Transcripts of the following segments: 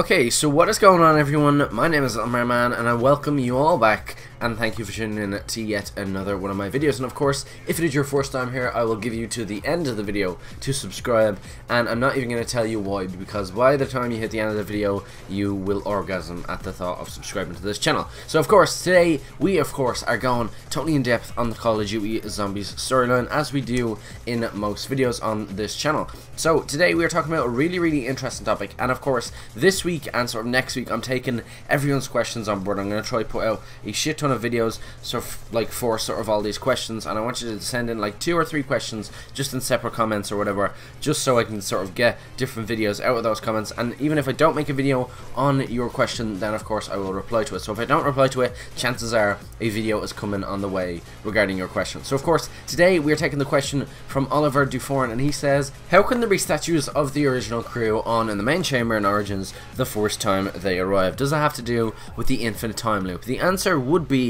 Okay, so what is going on, everyone? My name is Merman and I welcome you all back and thank you for tuning in to yet another one of my videos. And of course, if it is your first time here, I will give you to the end of the video to subscribe, and I'm not even going to tell you why, because by the time you hit the end of the video you will orgasm at the thought of subscribing to this channel. So of course, today we of course are going totally in depth on the Call of Duty Zombies storyline, as we do in most videos on this channel. So today we are talking about a really interesting topic, and of course this week and sort of next week I'm taking everyone's questions on board. I'm going to try to put out a shit ton of videos for sort of all these questions, and I want you to send in like 2 or 3 questions just in separate comments or whatever, just so I can sort of get different videos out of those comments. And even if I don't make a video on your question, then of course I will reply to it. So if I don't reply to it, chances are a video is coming on the way regarding your question. So of course today we are taking the question from Oliver Dufourn, and he says, how can there be statues of the original crew on in the main chamber in Origins the first time they arrive? Does that have to do with the infinite time loop? The answer would be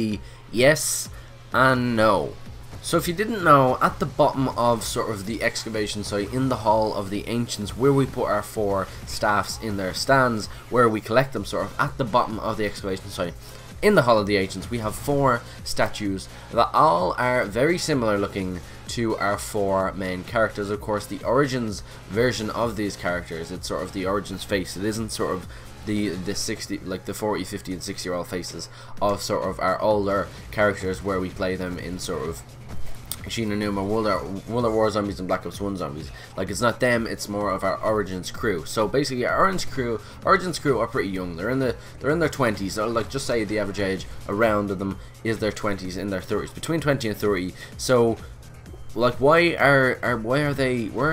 yes and no. So if you didn't know, at the bottom of sort of the excavation site in the Hall of the Ancients, where we put our 4 staffs in their stands, where we collect them, sort of at the bottom of the excavation site in the Hall of the Ancients, we have 4 statues that all are very similar looking to our 4 main characters. Of course, the Origins version of these characters, it's sort of the Origins face. It isn't sort of the 60, like the 40, 50 and 60-year-old faces of sort of our older characters, where we play them in sort of Shi No Numa, World at War Zombies and Black Ops 1 Zombies. Like, it's not them, it's more of our Origins crew. So basically our Origins crew are pretty young. They're in their 20s. So like, just say the average age around of them is their 20s, in their 30s, between 20 and 30. So like, why are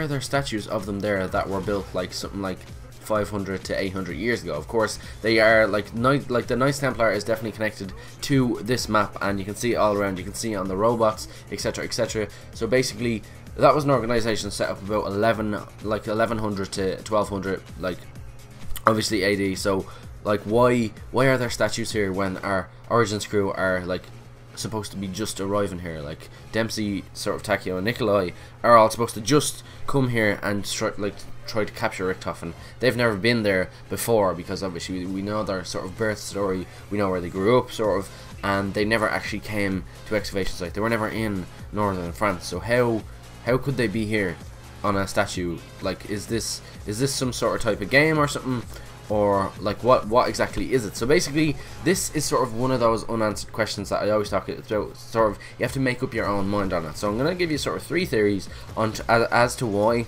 there statues of them there that were built like something like 500 to 800 years ago? Of course, they are like the Knights Templar is definitely connected to this map, and you can see it all around. You can see it on the robots, etc, etc. So basically, that was an organization set up about 1100 to 1200, like obviously AD. So like, why are there statues here when our Origins crew are like supposed to be just arriving here? Like Dempsey, sort of Takeo and Nikolai are all supposed to just come here and try to capture Richtofen. They've never been there before, because obviously we know their sort of birth story, we know where they grew up sort of, and they never actually came to excavation site. They were never in northern France. So how could they be here on a statue? Like, is this some sort of type of game or something? Or like, what exactly is it? So basically, this is sort of one of those unanswered questions that I always talk about. Sort of, you have to make up your own mind on it. So I'm going to give you sort of 3 theories on as to why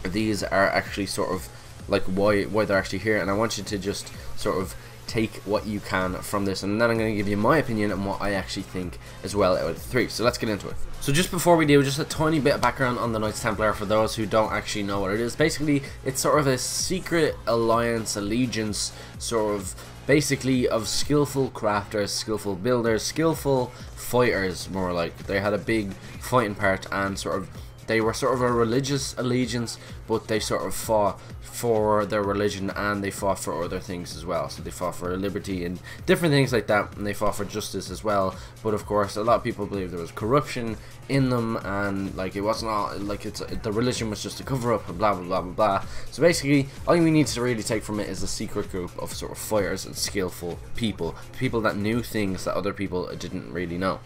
these are actually sort of like why they're actually here, and I want you to just sort of take what you can from this, and then I'm going to give you my opinion and what I actually think as well out of the 3. So let's get into it. So just before we do, just a tiny bit of background on the Knights Templar for those who don't actually know what it is. Basically, it's sort of a secret alliance, allegiance, sort of basically of skillful crafters, skillful builders, skillful fighters, more like. They had a big fighting part, and sort of they were sort of a religious allegiance, but they sort of fought for their religion, and they fought for other things as well. So they fought for liberty and different things like that, and they fought for justice as well. But of course, a lot of people believe there was corruption in them, and like, it wasn't all like, the religion was just a cover up, and blah blah blah blah blah. So basically, all we need to really take from it is a secret group of sort of fighters and skillful people that knew things that other people didn't really know.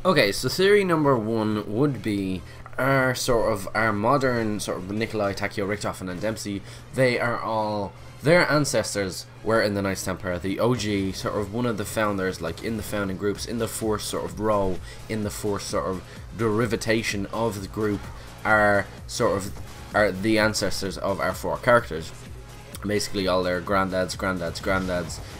Okay, so theory number 1 would be our modern sort of Nikolai, Takeo, Richtofen and Dempsey. Their ancestors were in the Knights Templar, the OG, sort of one of the founders, like in the founding groups, in the first sort of row, in the first sort of derivation of the group, are the ancestors of our 4 characters. Basically all their granddads,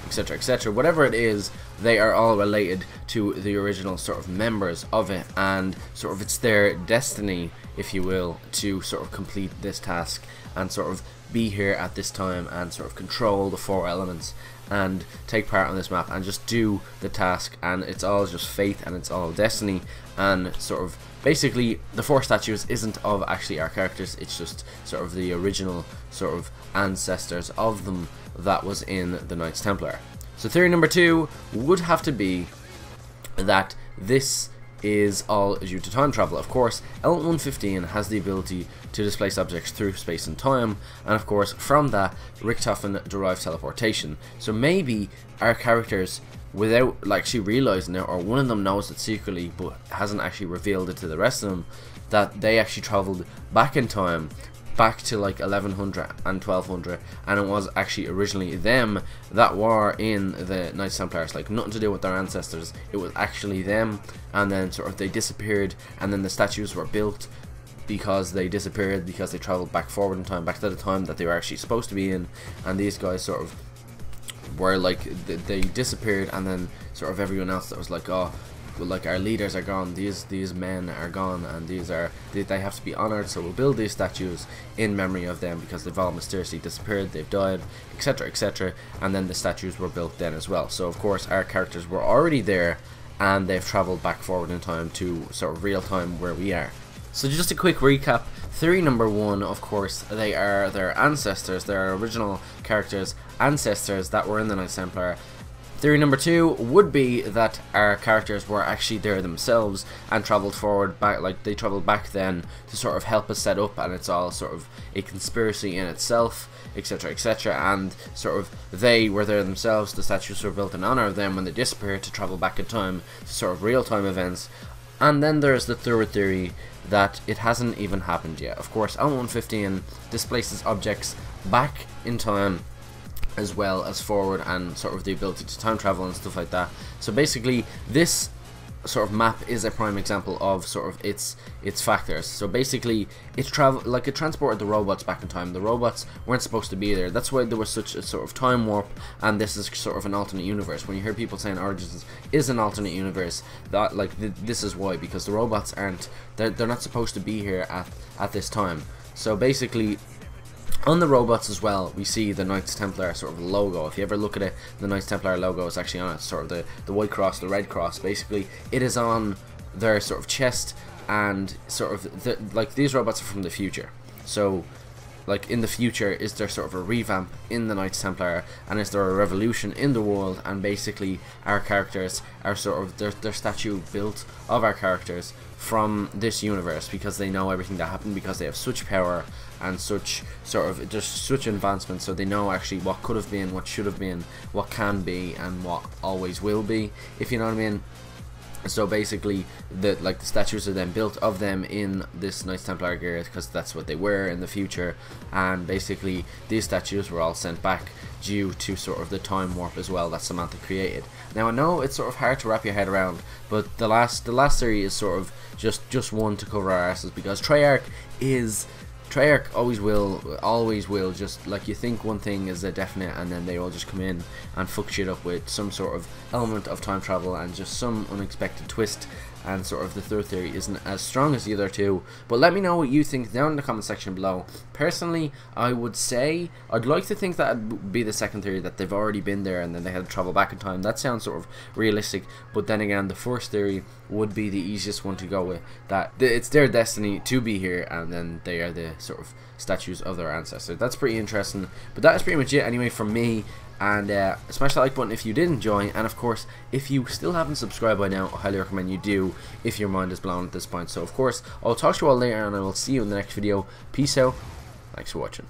etc, etc, whatever it is, they are all related to the original sort of members of it, and sort of it's their destiny, if you will, to sort of complete this task and sort of be here at this time and sort of control the 4 elements and take part on this map and just do the task. And it's all just fate, and it's all destiny, and sort of basically the 4 statues isn't of actually our characters, it's just sort of the original sort of ancestors of them that was in the Knights Templar. So theory number 2 would have to be that this is all due to time travel. Of course, Element 115 has the ability to displace objects through space and time, and of course from that Richthofen derives teleportation. So maybe our characters, without like actually realizing it, or one of them knows it secretly but hasn't actually revealed it to the rest of them, that they actually traveled back in time, back to like 1100 and 1200, and it was actually originally them that were in the Knights Templars, like nothing to do with their ancestors. It was actually them, and then sort of they disappeared, and then the statues were built because they disappeared, because they traveled back forward in time, back to the time that they were actually supposed to be in. And these guys sort of were like, they disappeared, and then sort of everyone else that was like, oh, like our leaders are gone, these men are gone, and they have to be honored, so we'll build these statues in memory of them because they've all mysteriously disappeared, they've died, etc, etc. And then the statues were built then as well. So of course our characters were already there, and they've traveled back forward in time to sort of real time where we are. So just a quick recap. Theory number one, of course, they are their ancestors, their original characters' ancestors that were in the Knights Templar. Theory number two would be that our characters were actually there themselves and travelled forward back, like they travelled back then to sort of help us set up, and it's all sort of a conspiracy in itself, etc, etc, and sort of they were there themselves, the statues were built in honour of them when they disappeared to travel back in time to sort of real time events. And then there's the third theory that it hasn't even happened yet. Of course, Element 115 displaces objects back in time as well as forward, and sort of the ability to time travel and stuff like that. So basically this sort of map is a prime example of sort of its factors. So basically it transported the robots back in time. The robots weren't supposed to be there. That's why there was such a sort of time warp, and this is sort of an alternate universe. When you hear people saying Origins is an alternate universe, that this is why, because the robots aren't, they're not supposed to be here at this time. So basically on the robots as well, we see the Knights Templar sort of logo. If you ever look at it, the Knights Templar logo is actually on it, sort of the white cross, the red cross. Basically, it is on their sort of chest, and sort of like these robots are from the future. So, like in the future, is there sort of a revamp in the Knights Templar, and is there a revolution in the world? And basically, our characters are sort of their statue built of our characters from this universe, because they know everything that happened, because they have such power and such sort of just such advancement, so they know actually what could have been, what should have been, what can be, and what always will be, if you know what I mean. So basically the statues are then built of them in this Knights Templar gear, because that's what they were in the future. And basically these statues were all sent back due to sort of the time warp as well that Samantha created. Now I know it's sort of hard to wrap your head around, but the last theory is sort of just one to cover our asses, because Treyarch always will, just like you think one thing is a definite, and then they all just come in and fuck shit up with some sort of element of time travel and just some unexpected twist. And sort of the third theory isn't as strong as the other two. But let me know what you think down in the comment section below. Personally, I would say I'd like to think that would be the second theory, that they've already been there and then they had to travel back in time. That sounds sort of realistic. But then again, the first theory would be the easiest one to go with, that it's their destiny to be here, and then they are the sort of statues of their ancestors. That's pretty interesting. But that is pretty much it anyway from me. And smash that like button if you did enjoy, and of course if you still haven't subscribed by now, I highly recommend you do if your mind is blown at this point. So of course I'll talk to you all later, and I will see you in the next video. Peace out, thanks for watching.